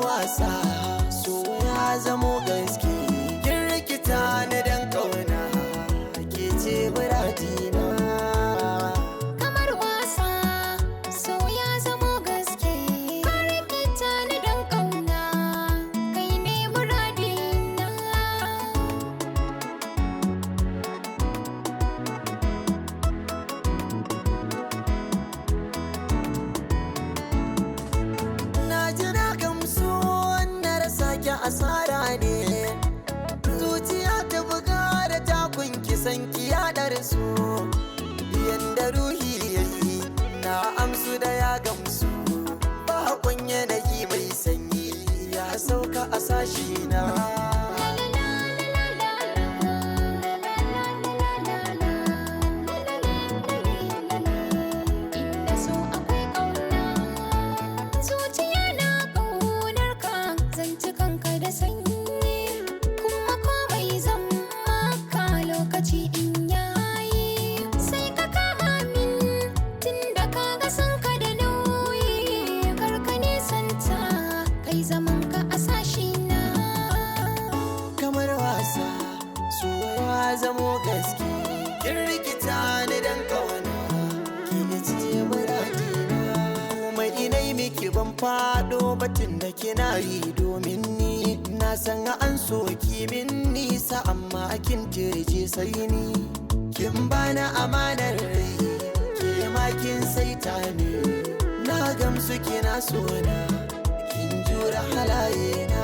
wasa so ya zamo gaske kin rikita ni dan kauna ke ce muradina. Kamar wasa so ya zamo gaske ka rikita ni dan kauna kai ne muradina. Na ji na gamsu na rasa ki asara ne, zuciya ta buga da takun kisan ki yaɗar su, yanda ruhi yayi na amsu da ya gamsu, bakon yanayi mai sanyi ya sauka a sashi na. Inda so akwai ƙauna zuciya na ƙaunar ka zanci kanka da sanyi kuma komai zan maka lokaci in yayi sai ka kama min tunda ka ga san ka da nauyi karka nisanta kai zaman ka a sashi na. Kamar wasa so ya zamo gaske kin rikita ni dan kauna ki ce muradina. Mai inai miki ban fado batun da kina yi domin ni na san an soki min nisa amma kin tirje sai ni kin bana amanar rai ke ma kin saita ni na gamsu kina sona kin jura halaye na.